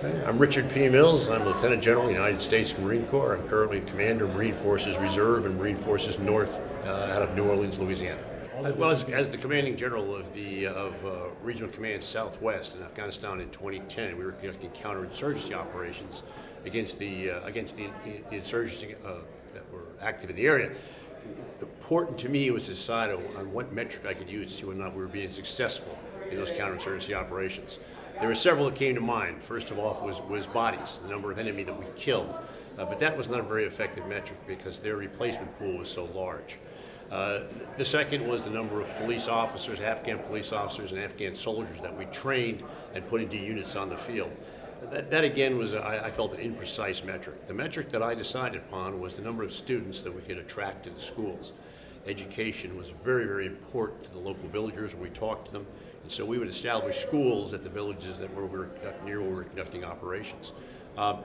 I'm Richard P. Mills. I'm Lieutenant General, United States Marine Corps. I'm currently Commander, Marine Forces Reserve and Marine Forces North out of New Orleans, Louisiana. Well, as the Commanding General of Regional Command Southwest in Afghanistan in 2010, we were conducting counterinsurgency operations against the insurgents that were active in the area. Important to me was to decide on what metric I could use to see whether or not we were being successful in those counterinsurgency operations. There were several that came to mind. First of all was bodies, the number of enemy that we killed. But that was not a very effective metric because their replacement pool was so large. The second was the number of police officers, Afghan police officers and Afghan soldiers that we trained and put into units on the field. That again was, I felt, an imprecise metric. The metric that I decided upon was the number of students that we could attract to the schools. Education was very, very important to the local villagers when we talked to them. And so we would establish schools at the villages that were near where we were conducting operations.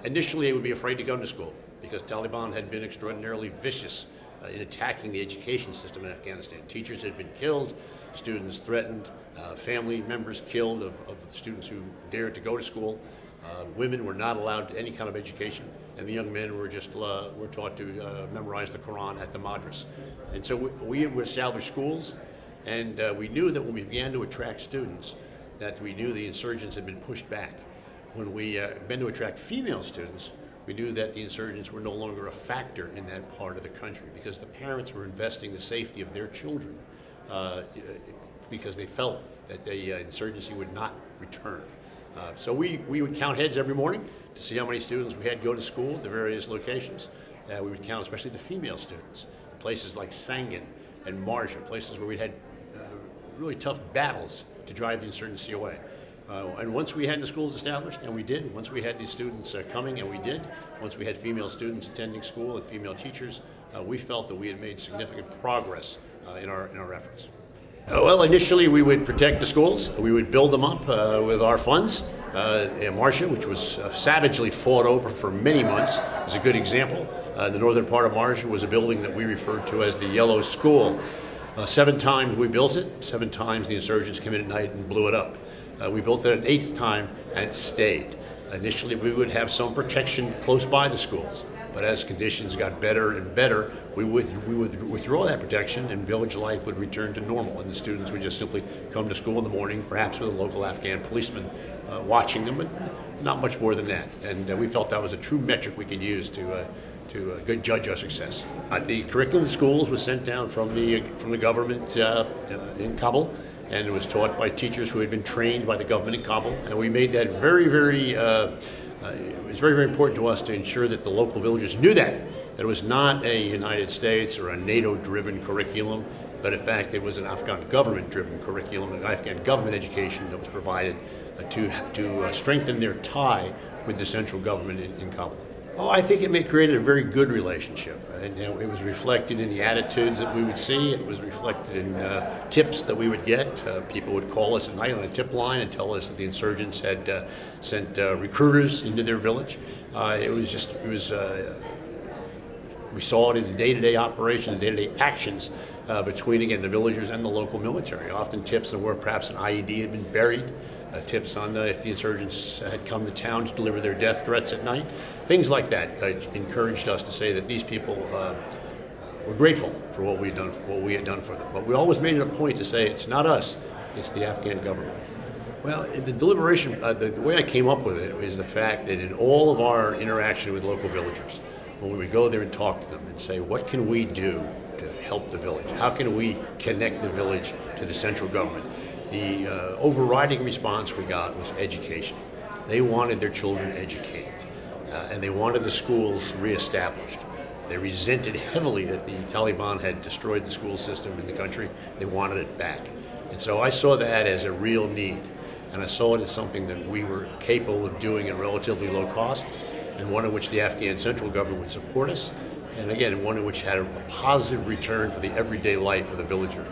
Initially, they would be afraid to come to school because Taliban had been extraordinarily vicious in attacking the education system in Afghanistan. Teachers had been killed, students threatened, family members killed of the students who dared to go to school. Women were not allowed any kind of education, and the young men were just were taught to memorize the Quran at the madras. And so we would establish schools, and we knew that when we began to attract students, that we knew the insurgents had been pushed back. When we began to attract female students, we knew that the insurgents were no longer a factor in that part of the country because the parents were investing the safety of their children because they felt that the insurgency would not return. So we would count heads every morning to see how many students we had go to school at the various locations. We would count especially the female students in places like Sangin and Marja, places where we'd had really tough battles to drive the insurgency away. And once we had the schools established, and we did, once we had these students coming, and we did, once we had female students attending school and female teachers, we felt that we had made significant progress in our efforts. Well, initially we would protect the schools. We would build them up with our funds. Marcia, which was savagely fought over for many months, is a good example. The northern part of Marcia was a building that we referred to as the Yellow School. 7 times we built it. 7 times the insurgents came in at night and blew it up. We built it an 8th time and it stayed. Initially we would have some protection close by the schools, but as conditions got better and better, we would withdraw that protection and village life would return to normal, and the students would just simply come to school in the morning, perhaps with a local Afghan policeman watching them, but not much more than that. And we felt that was a true metric we could use to judge our success. The curriculum in schools was sent down from the government in Kabul, and it was taught by teachers who had been trained by the government in Kabul, and we made that very, very it was very, very important to us to ensure that the local villagers knew that it was not a United States or a NATO-driven curriculum, but in fact it was an Afghan government-driven curriculum, an Afghan government education that was provided to strengthen their tie with the central government in Kabul. Oh, I think it created a very good relationship, and it was reflected in the attitudes that we would see. It was reflected in tips that we would get. People would call us at night on a tip line and tell us that the insurgents had sent recruiters into their village. We saw it in the day-to-day operations, day-to-day actions between, again, the villagers and the local military. Often tips on where perhaps an IED had been buried, tips on if the insurgents had come to town to deliver their death threats at night. Things like that encouraged us to say that these people were grateful for what we had done for them. But we always made it a point to say it's not us, it's the Afghan government. Well, the deliberation, the way I came up with it is the fact that in all of our interaction with local villagers, when we would go there and talk to them and say, what can we do to help the village? How can we connect the village to the central government? The overriding response we got was education. They wanted their children educated, and they wanted the schools reestablished. They resented heavily that the Taliban had destroyed the school system in the country. They wanted it back. And so I saw that as a real need, and I saw it as something that we were capable of doing at relatively low cost, and one in which the Afghan central government would support us, and again, one in which had a positive return for the everyday life of the villager.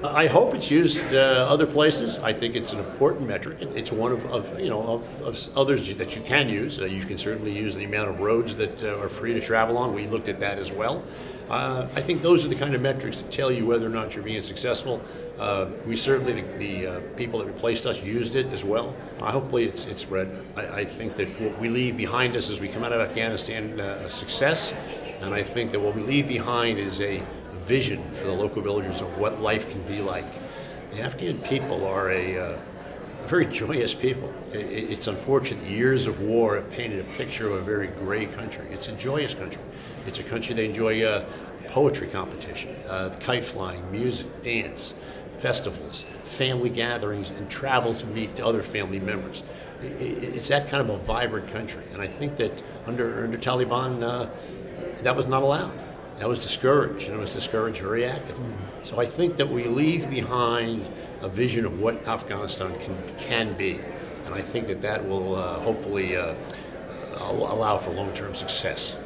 I hope it's used other places. I think it's an important metric. It's one of others that you can use. You can certainly use the amount of roads that are free to travel on. We looked at that as well. I think those are the kind of metrics that tell you whether or not you're being successful. We certainly, the people that replaced us used it as well. Hopefully it's spread. I think that what we leave behind us as we come out of Afghanistan a success, and I think that what we leave behind is a vision for the local villagers of what life can be like. The Afghan people are a very joyous people. It's unfortunate years of war have painted a picture of a very gray country. It's a joyous country. It's a country they enjoy poetry competition, kite flying, music, dance, festivals, family gatherings, and travel to meet other family members. It's that kind of a vibrant country, and I think that under Taliban, that was not allowed. That was discouraged, and it was discouraged very actively. So I think that we leave behind a vision of what Afghanistan can be, and I think that will hopefully allow for long-term success.